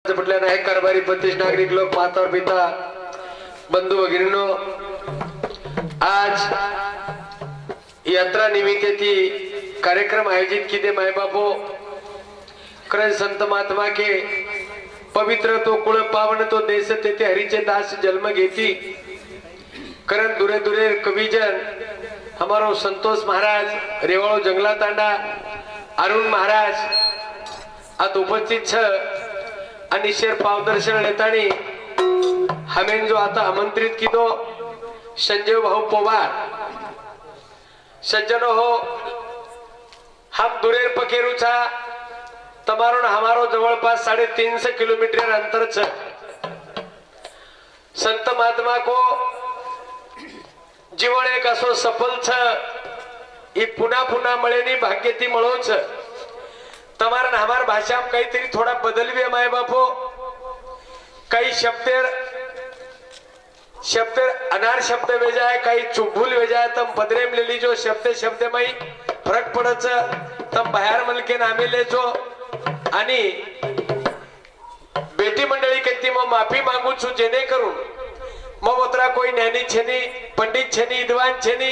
नायक कारभारी प्रतिष्ठ नागरिक लोक माता और पिता बंधू भगिनींनो, आज यात्रा निमित्त ती कार्यक्रम आयोजित किदे माय बापो करण संत महात्मा के पवित्र तो कुळ पावन तो देश तेथे हरीचे दास जन्म घेती करण दुरे दुरे कविजन हमारो संतोष महाराज रेवाड़ो जंगला तांडा अरुण महाराज आज उपस्थित छ आणि शेर पावदर्शन लेतानी हमें जो आता आमंत्रित कीधो संजय भाऊ पवार सज्जनो हो, हम दुरेर पखेरू छा तमारो हमारो जवळपास 350 किलोमीटर अंतर छ। संत महात्मा को जीवन एक असो सफल छ ई पुन्हा पुन्हा मळेनी भाग्य ती मळो छ। तमारा हमार भाषा में कई थोड़ा बदल भी है माए बापो, कई शब्द अनार शब्द वेजाय कई चुभूल वेजाय तम पदरेम ले लीजो शब्द में फरक पड़च तम बाहेर मलके नामे लेजो आणि बेटी मंडळी कहती मग माफी मागू छु जेने करून मग उतरा कोई ज्ञानी छेनी पंडित छेनी विद्वान छेनी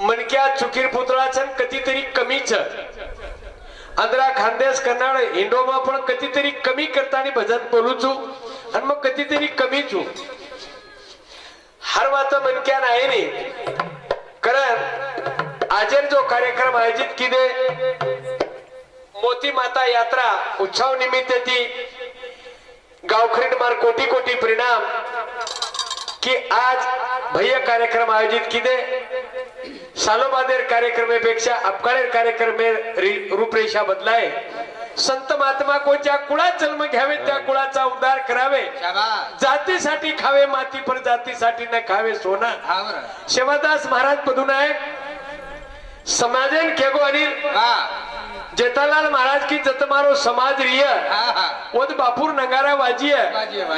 मनक्या चुकीर पुतळा छन कधीतरी कमी छ। आंध्रा खानदेश कर्नाटक इंडोमा पण कधीतरी कमी करताना भजन बोलू छु आणि मग कधीतरी कमी छु हर बात मनक्या नाही नी कारण आजर जो कार्यक्रम आयोजित किदे मोती माता यात्रा उत्सव निमित्त ती गावखरीट मार कोटी कोटी परिणाम कि आज भैया कार्यक्रम आयोजित किदे सालोबादेर कार्यक्रमेपेक्षा अपकाळेर कार्यक्रम में रूपरेषा बदलाय। संत महात्मा को ज्या कुळात जन्म घ्यावे त्या कुळाचा उद्धार करावे, जातीसाठी खावे माती पर जातीसाठी न खावे सोना। शिवदास महाराज पदुनायक समाजन केगो अनिल जेठालाल महाराज की जत मारो समाज रिय वो बापूर नगारा वाजिय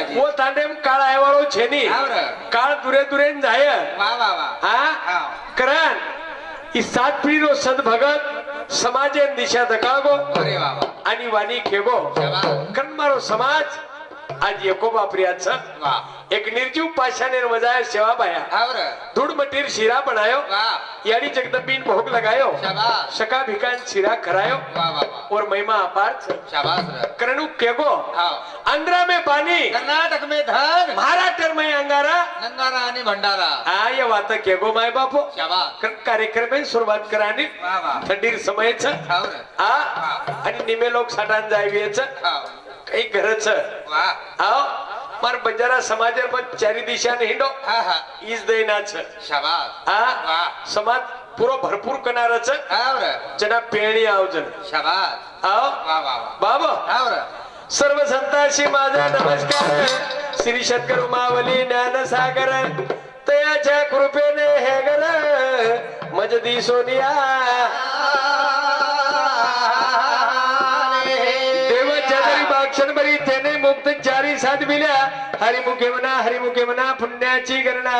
वो तांडेम काळ आयवाळो छेनी काळ दुरे दुरे जाय करण ई सात पिढी रो सद्भगत समाजे दिशा दकागो आणि वाणी खेगो करण मारो समाज आज एको बापरियाच एक निर्जीव पाषाणेर वजाय सेवा बाया धूड़ मटीर शिरा बनायो यानी जगदम्बीन भोग लगायो शका भिकान शिरा करायो और महिमा अपार करणु केगो आंध्रा में पानी कर्नाटक में धन महाराष्ट्र में अंगारा नंगारा आणि भंडारा ये बात केगो माय बापो कार्यक्रम में सुरुवात करानी थंडीर समय छ आणि निमे लोक साठान जायवे छ काही घरच आओ मार बंजारा समाज पर चारी दिशा ने हिंडो इस देना छ शाबाश समाज पूरो भरपूर कनार छ जना पेणी आवजन शाबाश आओ बाबा सर्व संतांशी माझा नमस्कार। श्री सद्गुरु मावली ज्ञान सागर तयाच्या कृपेने हे गर मजदी सोनिया क्षणभरी त्याने मुक्त चारी साथ मिल्या हरिमुखे म्हणा पुण्याची गणना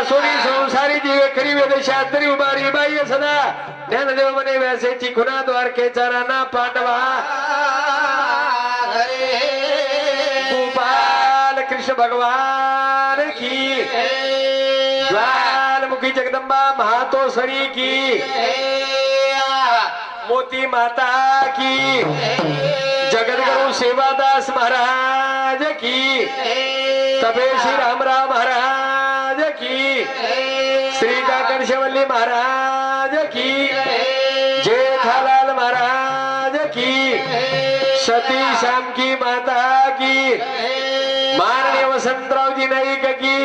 सोनी संसारी जीव खरी वेदशास्त्री उभारी बाह्य सदा ज्ञानदेव म्हणे व्यासेची खुना द्वारकेचा राणा पांडवा गोपाल कृष्ण भगवान की ज्वालमुखी जगदंबा महातोसरी की मोती माता की जगतगुरु सेवादास महाराज की तबे श्री रामराव महाराज की श्री काकणशवल्ली महाराज की जेठालाल महाराज की सती श्याम की माता की माननीय वसंतराव जी नाईक की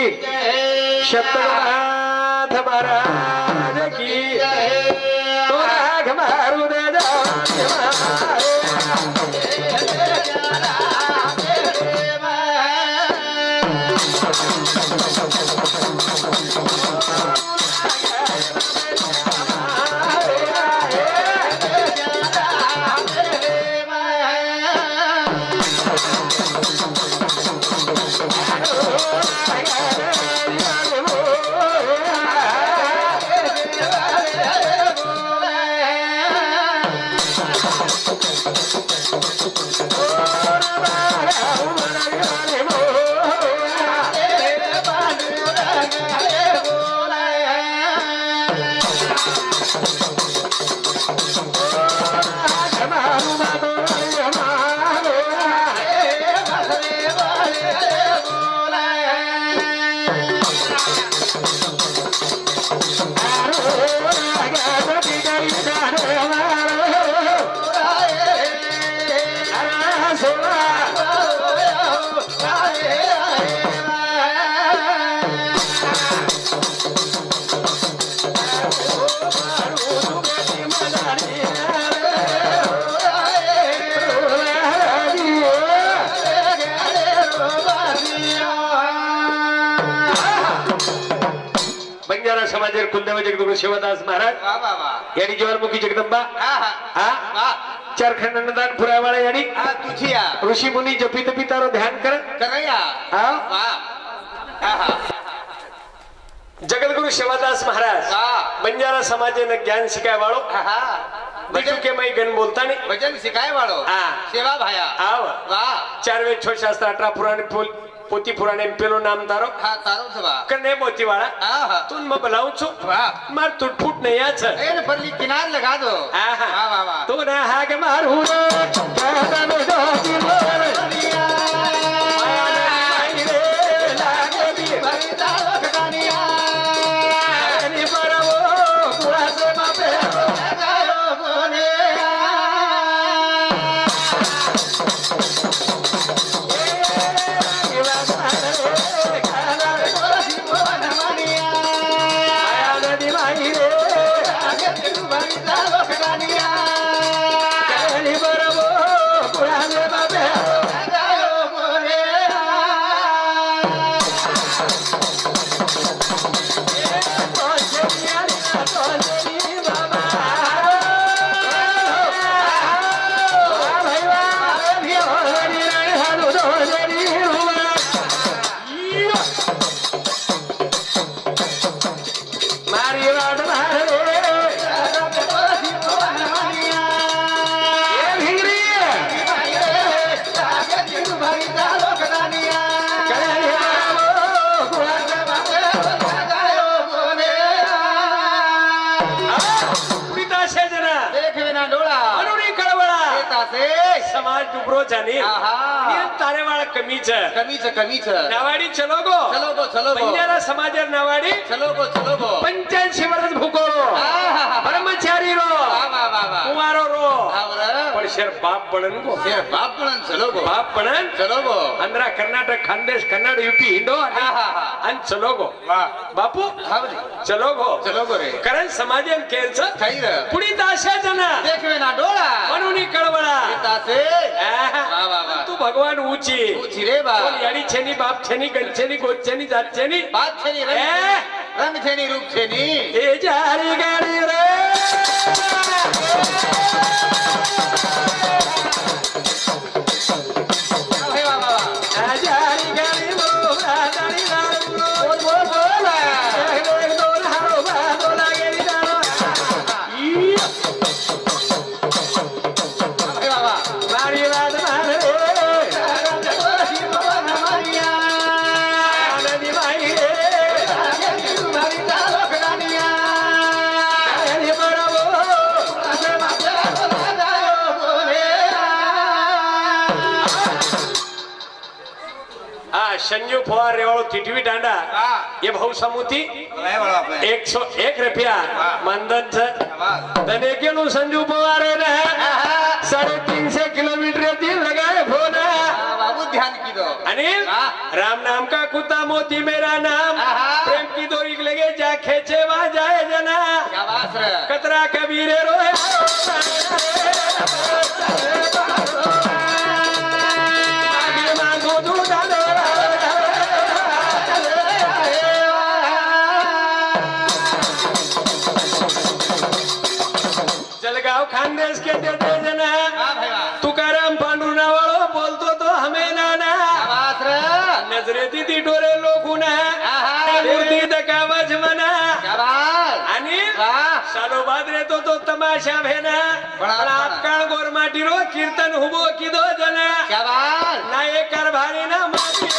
शतनाथ महाराज की मारू दे बंजारा समाजेर कुलदेव जगदगुरु शिवदास महाराज वा वा वा यांनी ज्वालामुखी जगदंबा हा हा हा वा चारखंड नंददान फुरावाळा यांनी हा तुझिया ऋषी मुनी जपी तपी तारो ध्यान कर करया हा वा हा हा जगदगुरु शिवदास महाराज वा बंजारा समाजेनं ज्ञान शिकाय वाळो हा हा बिजू के मई गण बोलता नहीं भजन शिकाय वाळो हा. सेवा भाया आव वा 4 वेद 6 शास्त्र 18 पुराण पोती पुराणे पेलो नाम तारो हा तारो सवा कने मोती वाला हा हा तुन म बलाऊं छु वाह मार टूट नहीं आछ ए न परली किनार लगा दो आहा वाह वाह वाह तू ना हाग मार हुरे कहता में दोती मोर माया नहीं रे लागे भी भरिता लखदानिया नि परवो पुरा से मापे लगायो बोले माया नदी माही रे भरिता लखदानिया नि परवो पुरा से मापे लगायो बोले भरिता लखदानिया लगायो बोले देख बिना डोळा येतासे समाज डुबरो जाने आहा तारे वाला कमीच कमीच नावाडी चलो गो चलो गो बंजारा समाजर नावाडी चलो गो 85 वर्ष भूकोरो आहा ब्रह्मचारी रो वा वा वा वा कुमारो रो आवरा पण शेर बाप बनन गो शेर बाप पण चलो गो बाप बनन चलो गो आंध्रा कर्नाटक खानदेश कन्नड यूपी हिंदो आहा आणि चलो गो वा बापू हावली चलो गो रे कारण समाजन केलच खैर पुढी दाशा जना देख बिना डोळा म्हणून कळवळा येतासे आहा. वा वा वा तू भगवान ऊची पूछी रे बा कोण याडी छेनी बाप छेनी गण छेनी गोद छेनी जात छेनी बात छेनी रंग छेनी रूप छेनी ए जारी गाडी रे हे वा वा वा आ जारी गाडी मोरा दारी दारू बोल एक दोन हारो बादो लागेली दारो ई हे वा वा मारी वाद मार रे नदी माई रे भरिता लखदानिया हे बरोबो लगायो बोले आ संजू फवार रेवाळो टिटवी डांडा ये भाऊ समूती काय बोला आपण 101 रुपया मानधन छ आवाज तने केलो संजू पवार ने 350 किलोमीटर ती लगाए फोन बाबू ध्यान की दो अनिल हाँ। राम नाम का कुत्ता मोती मेरा नाम हाँ। प्रेम की डोरी लगे जा खेचे वहां जाए जना क्या बात रे कतरा कबीरे रोए आगे मांगो दूधा जलगांव खानदेश के देते जना हाँ भाई वाह तुकाराम पांडुरना वाळो बोलतो तो हमें नाना क्या बात रे नजरे ती डोरे लोकुना आहा मूर्ती दकावज मना क्या बात आणि वाह સાલો બાદ રહેતો તો તમાશા ભેના પણ આપકાળ ગોરમાટી રો કીર્તન હુબો કીધો જના શાબાશ ના એ કારભારી ના માટી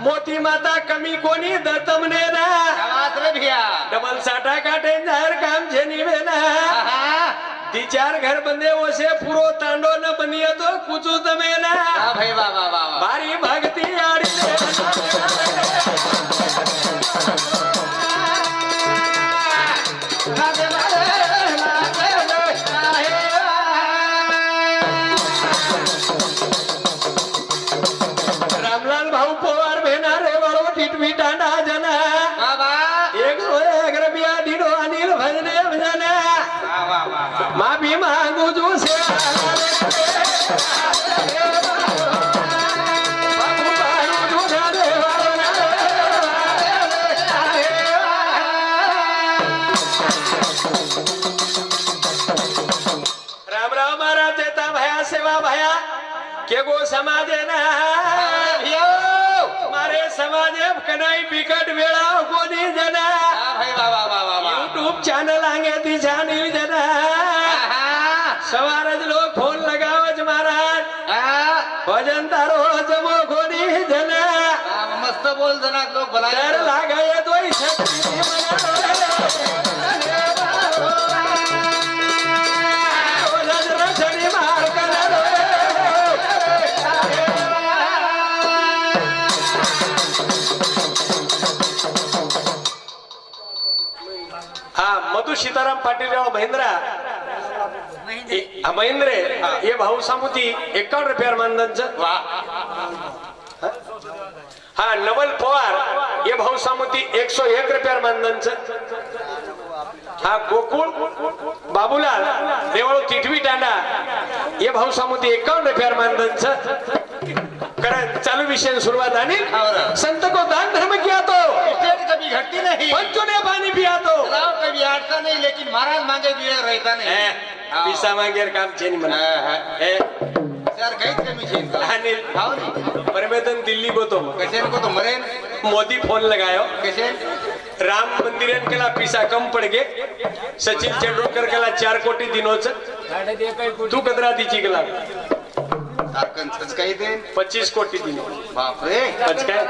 मोती माता कमी कोणी दत्तम ने ना शाबाश रे भैया डबल साटा काटे जाहिर काम छे निवे ना दी चार घर बंदे ओसे पूरो तांडो न बनिए तो कुछ तमे ना वाह भाई वाह वाह वाह भारी भक्ति आड़ी रामलाल भाऊ पोवार भेना रे वाळो टिटवी टांडा जना बाबा एक एक रबिया दिनो अनिल भजने भजना वाह वाह वाह माफी मांगू जो से राम राम महाराज देता भया सेवा भया के गो समाजे ना मारे समाजे कनाई बिकट वेळा कोणी जना भाई वाह वाह वाह वाह यूट्यूब चॅनल आंगे ती जाणीव जना सवारज लोग फोन लगावज महाराज भजन तारो जमो कोणी जना मस्त बोल जना लोक भला तर लागाय दोई शक्ती मधु सीताराम पाटील महिंद्रा महिंद्रे हे भाऊ सामुती 51 रुपयार मानधनचं हा नवल पवार हे भाऊ सामुती 101 रुपयार मानधनचं हा गोकुळ बाबूलाल देवळ तिठवी टांडा हे भाऊ सामुती 51 रुपयार मानधनचं कारण चालू विषय सुरुवात आणि संत को दान धर्म किया तो स्टेट कभी घटती नहीं पंचों ने पानी पिया तो तालाब कभी आटता नहीं लेकिन महाराज मांगे भी रहता नहीं पिसा मांगेर काम छेनी म्हणा यार काहीच कमी छे अनिल हाव नहीं परमेतन दिल्ली बोतो कैसे को तो मरे मोदी फोन लगायो कैसे राम मंदिर केला पिसा कम पड़ गे सचिन तेंडुलकर केला 4 कोटी दिनोच तू कदरा दिची गेला तारकन सच काही दे 25 कोटी दिनो बाप रे पच काय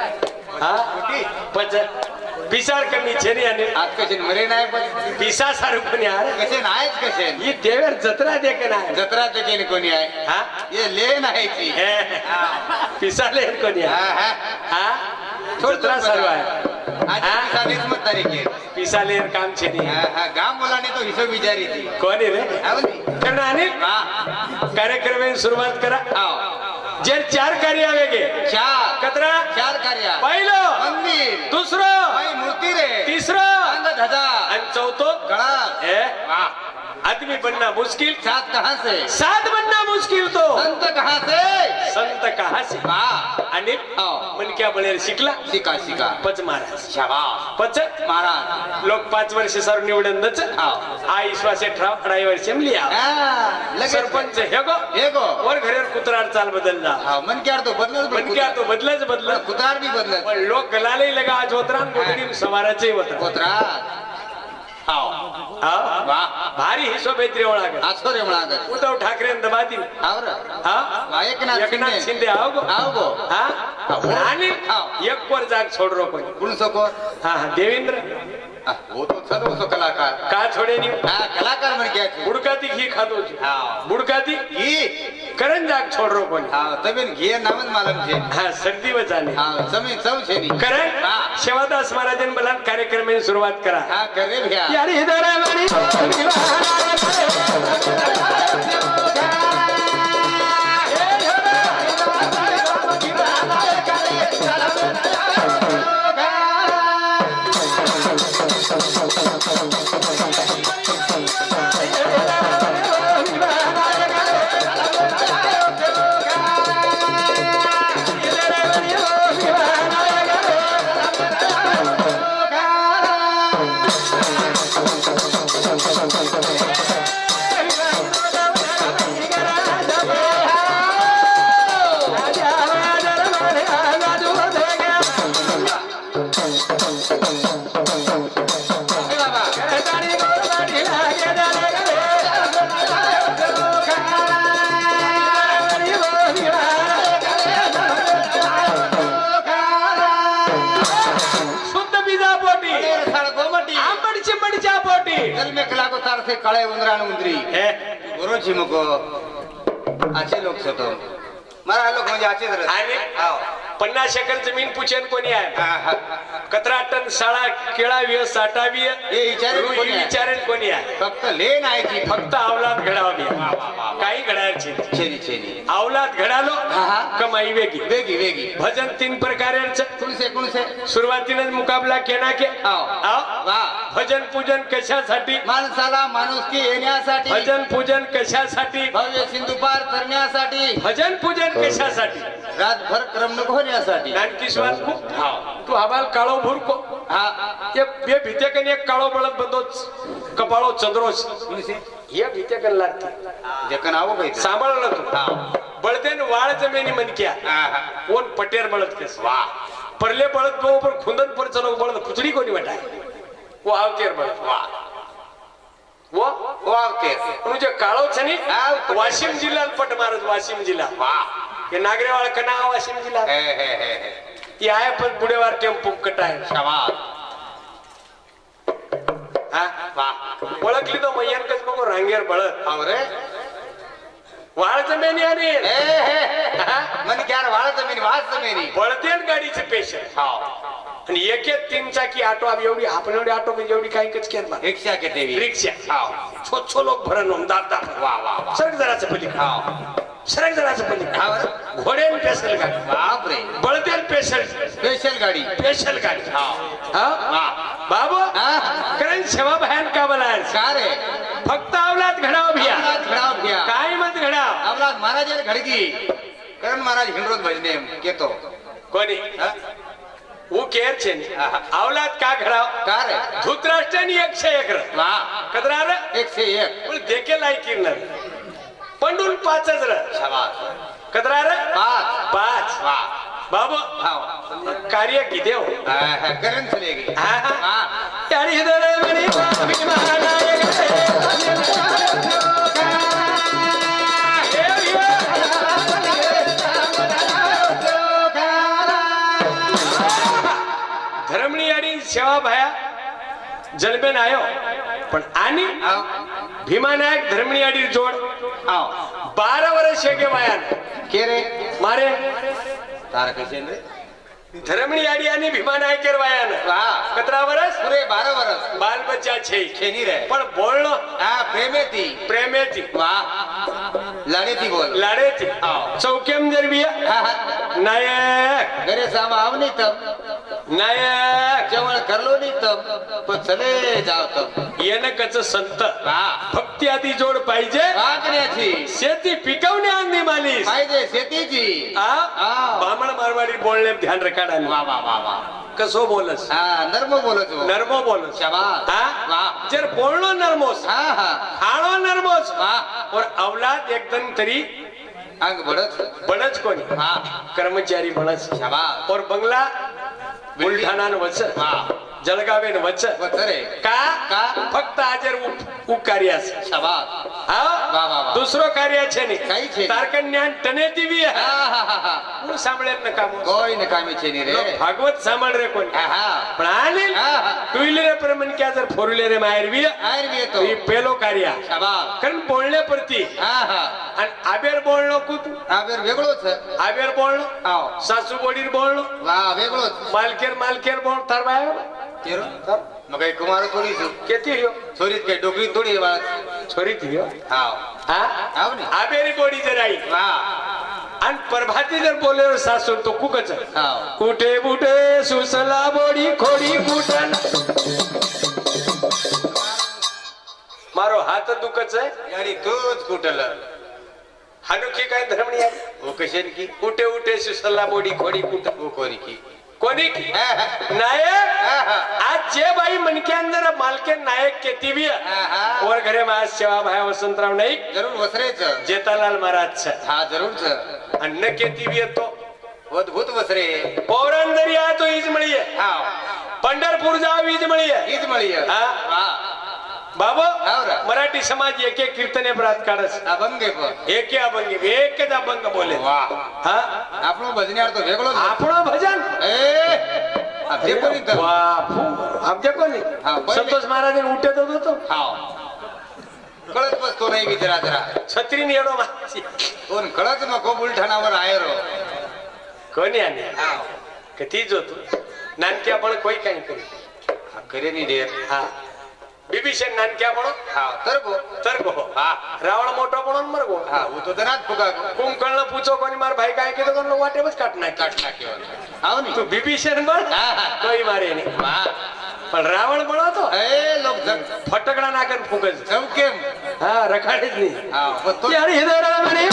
हा पच पिसार कमी छे नी आणि आज कसे मरे नाही पण पिसा सारू पण यार कसे नाहीच कसे ही देवर जत्रा दे के नाही जत्रा देखील कोणी आहे हा ये ले नाही ती पिसा ले कोणी आहे हा जत्रा सारू आहे आज पिसालीच मत तारीख पिसा ले काम छे नी गाम मुलाने तो हिशोब विचारी थी कोणी रे कारण आणि कार्यक्रम में शुरुआत करा जे 4 कार्य आवेगे चार कतरा 4 कार्य पहिलं मंदिर दुसरं भाई मूर्ति रे तिसरं अंग ध्वजा आणि चौथो गळा आदमी बनना मुश्किल सात कहाँ से सात बनना मुश्किल तो संत कहाँ से संत कहाँ से आणि मन क्या बळेर शिकला शिका शिका पच महाराज शाबाश पच महाराज लोक 5 वर्ष सर निवडंदच आ ईश्वासे 18 वर्ष लिया सरपंच हे गो वर घरेर कुत्रार चाल बदलला मन क्या तो बदल मन क्या तो बदलच बदल कुत्रार भी बदल पण लोक गलाले लगा आज होतरान गोडगीम सवाराचे होतरा कुत्रार भारी हिशोब येत्रे ओळाग आसो रे म्हणाग उद्धव ठाकरे दबादी एकनाथ शिंदे आओ गो आणि एक वर जाग छोड रो कोणी कुण सको हा देवेंद्र वो तो सदो सो कलाकार का छोडे नी कलाकार म्हण क्या बुडकाती घी खातो बुडकाती घी करण जाग छोड रो कोणी तबेन घी नामच मालम छे सर्दी वचाने समय सब छे नी करण शेवादास महाराजन बलान कार्यक्रम में सुरुवात करा करे भैया यार इधर वाली जन्मेक लागो तार से काळे उंदरा आणि उंदरी हे बरोची मको आचे लोक होतो मारा लोक म्हणजे आचेच रस. आणि हाव. 50 एकर जमीन पुचेन कोणी आहे हा, हा. 17 टन शाळा केळावी साठावी हे विचारेल कोणी आहे? विचारेल कोणी आहे फक्त लेन आहे ती फक्त अवलाद घडावी वा, वा, वा. काही घडायची छेनी छेनी अवलाद घडालो हा, हा. कमाई वेगी वेगी वेगी भजन 3 प्रकारांचं कुणसे सुरुवातीने मुकाबला केला के हाव. हाव. वा भजन पूजन कशासाठी माणसाला माणुसकी येण्यासाठी भजन पूजन कशासाठी भव्य सिंधुपार करण्यासाठी भजन पूजन कशासाठी रातभर करमणूक होण्यासाठी नानकीश्वास को तू हवाल काळो भुरको हा ये भीतेकन एक काळो बळत बंदोच कपाळो चंद्रोच कुणसे ये भीतेकन लागते जकन आवो काही सांभाळलं तू हा बळदेन वाळ जमिनी मनक्या हा, हा. कोण पटेर बळत कस वा परले बळत गो पर खुंदन पर चलो बळत पुचडी कोणी वाटाय वो आवतेर बळत वा वो वावते म्हणजे काळो छनी हाव. वाशिम जिल्हा पट मारत वाशिम जिल्हा वा हे नागरेवाळ कना वाशिम जिल्हा हे हे हे हे. ती आहे पण पुढेवार टेम्पो कटाय शाबास हा वा ओळखली तो मैयन कस बघो रांगेर बळत हाव रे वाळ जमिनी आणि हे हे मन क्यार वाळ जमीन वाच जमिनी बळदेन गाडीचे पेशंट हाव आणि एक 3 चाकी ऑटो आम्ही एवढी आपण एवढी ऑटो म्हणजे एवढी काही कच केलं रिक्षा के देवी रिक्षा हाव छो लोक भरण दाब वा वा वा सरक जराचं पलीकडे हाव सरक जराचं पलीकडे हाव रे घोड्यान पेशल गाडी बाप रे बळदेन पेशल स्पेशल गाडी पेशल गाडी हाव हा वा बाबू हा कारण सेवा भयान का बोलाय का रे फक्त अवलाद घडाव भिया अवलाद घडाव भिया काय मत घडाव अवलाद महाराज घडगी करण महाराज हिंडरोज भजने केतो कोणी हा? वो केर छे अवलाद का घडाव का रे धृतराष्ट्रानी 101 वा कदरा रे 101 पण देखे लायकी न पंडून 5 र शाबास कदरा रे 5 वा बाबू हाव कार्य की देव करण चलेगी हा, हा. वा यारी हृदय मनी अभिमानाय धर्मणी आणि सेवा भाया जलबेन आयो पण आणि हाव भीमानायक धर्मणी आडी जोड हाव 12 वर्ष के वायान के रे मारे तार कसे रे धर्मणी आडी आणि भीमानायकेर वायान वा 17 वर्ष पुरे 12 वर्ष बाल बच्चा छे छेनी रे पण बोलणं हा प्रेमेती प्रेमेची वा लाडेती बोल लाडेची हाव. चौकेम जरबिया हा, हा. नायक घरे सामा आवनी तम नायक जेवण करलो नी तम पण चले जाव तम येनकच संत वा भक्ती आधी जोड पाहिजे वागण्याची शेती पिकवण्या अंदी मालीस पाहिजे शेतीची आ? हा. बामण मारवाडी बोलणे ध्यान रखाडा वा वा वा वा कसो बोलस हा नर्म बोलत हो नर्मो बोलस शाबास हा वा जर बोलणो नर्मोस हा हा खाणो नर्मोस वा और औलाद एकदम तरी अंग बडत बनच कोणी हा कर्मचारी बनच शाबास और बंगला बुलढाणान वच वा जळगावेन वच वचरे का का? फक्त आजर कार्यास शाबास हा वा, वा, वा. दुसरो कार्य છે ને કઈ છે? તારકન્યાન તને દીવી हा हा हा हा હું સાંભળે ન કામ કોઈ ને કામી છે ની રે ભાગવત સાંભળ રે કોણ હા હા પણ આને હા હા ટુ વ્હીલર પર મન ક્યાં જર ફોર વ્હીલર માં આરવી આયરવી તો એ પેલો કાર્ય શાબાસ કન બોલને પરથી હા હા અને આબેર બોલનો કુત આ બેર વેગળો છે આબેર બોલનો આવ સાસુ બોડીર બોલનો વા વેગળો માલકેર બોલ તારવા આવ્યો કેરો મગઈ કુમાર થોડી છું કેતી રહ્યો છોરી કે ડોકરી થોડી વાત છોરી થયો આવ હા આવ ને આબેરી બોડી જરાઈ વા आणि प्रभाती जर बोले सासू तो कुकच આવ कुठे कुठे सुसला बोडी खोडी कुठन मारो हात दुखच आहे यारी तूच कुटल हानुकी काय धर्मणी आहे ओ कशेन की कुठे उठे सुसला बोडी खोडी कुठन ओ कोणी की कोणी की हा हा नायक हा हा आज जे बाई मनके अंदर मालके नायक केती भी हा और घरे में आज सेवा भाई वसंतराव नाईक जरूर वसरेच जेतालाल महाराज छ हा जरूर छ अन्न केती भी तो अद्भुत वसरे पौरांदरी आ तो ईज मळी आहे हा पंढरपूर जाव ईज मळी आहे हीच मळी हा. वा बाबा हाव रा. मराठी समाज एक एक कीर्तने प्रात काढस अभंगे पण एक अभंग एकच अभंग बोले वा हा આપણો ભજનિયાર તો વેગળો જ આપણો ભજન એ अब्जे कोणी कर बापू अब्जे कोणी हा, पहिले. संतोष महाराज उठत होतो हाव कळत बसतो नाही मी जरा जरा छत्रीने येडो माझी कोण कळत नको बुलढाणावर आहे रो कोणी आले हाव कधीच होतो नानकी आपण कोई काही करी हा, करे नी ढेर हा बिभीषण नानकी आपण हाव तर गो तर गो हा रावण मोठो म्हणून मर गो हा वो तो जनात फुका कुंकळनं पूछो कोणी मार भाई काय केलं कोण वाटेवच काटणार काटना केवळ हाव नी तू बिभीषण बळ हा, हा. कोई मारे नाही वा पण रावण बळवतो ए लोक जग फटकडा नाकन फुकच चौकेम हा रखाडेच नाही हाव पण तो यार हिदर म्हणे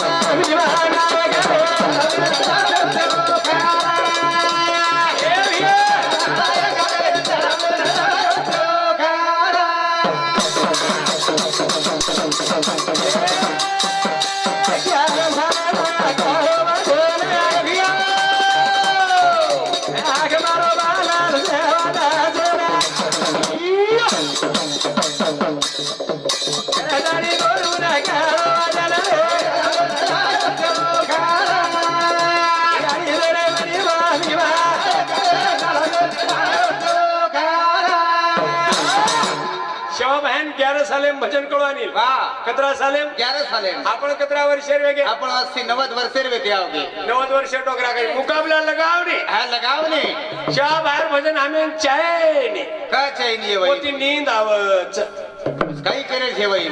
बहन 11 साले भजन करू अनिल वा 17 साले 11 साले आपण 17 वर्ष वेगे आपण 80-90 वर्षेर वेते आवगे 90 वर्ष टोकरा काही मुकाबला लगावणे हा लगावने चहा बाहेर भजन आम्ही चाय ने का चाहिए मोठी नींद आवच काही करे ठेवाई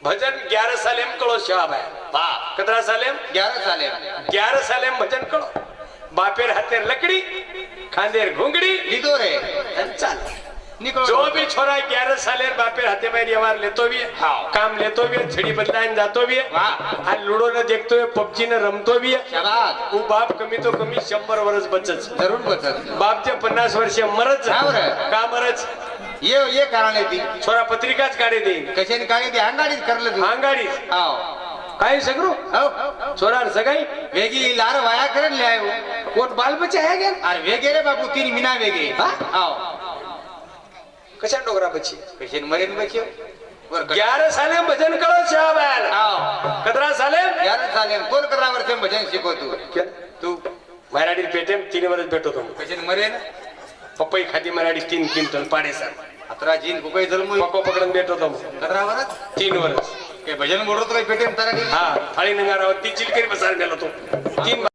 भजन 11 साले कळो चहा बाहेर वा 17 साले 11 साले 11 साले भजन कळो बापेर हाते लकड़ी खांदेर घुंगड़ी लीधो रे चाल निकलो जो भी छोरा 11 सालेर बापेर हाथे में व्यवहार लेतो भी है हाँ। काम लेतो भी है छड़ी बदलाइन जातो भी है वाह। आज लुडो न देखतो है पबजी न रमतो भी है शाबास वो बाप कमी तो कमी 100 वर्ष बचच जरूर बचत बापचे 50 वर्ष मरच हा बरं. का मरच ये कारण आहे ती छोरा पत्रिकाच काढे देईन कशाने काय ती अंगाडीच करलं तू अंगाडी हाव काय सगळं हो छोरा सगाई वेगी लार वाया करन ले आयो कोण बाल बच्चा है क्या अरे वेगे रे बाबू तीन मिना वेगे हा? हाव कशा डोगरा बच्ची कशाने मरेन बच्यो वर 11 साले भजन करो शाबाल हाव 17 साले 11 साले कोण करा वर्ष भजन शिकवतो तू मराठी पेटे 3 वर्ष भेटतो तुम कशाने मरेन पपई खाती मराठी 3 क्विंटल पाडे सर अतरा जीन कुकाई जलमू पप्पा पकडून भेटतो तुम करा वरच 3 वर्ष के भजन मोडतो काय पेटेन तरा हा थाळी नंगारावर ती चिलकरी बसायला गेलो तो 3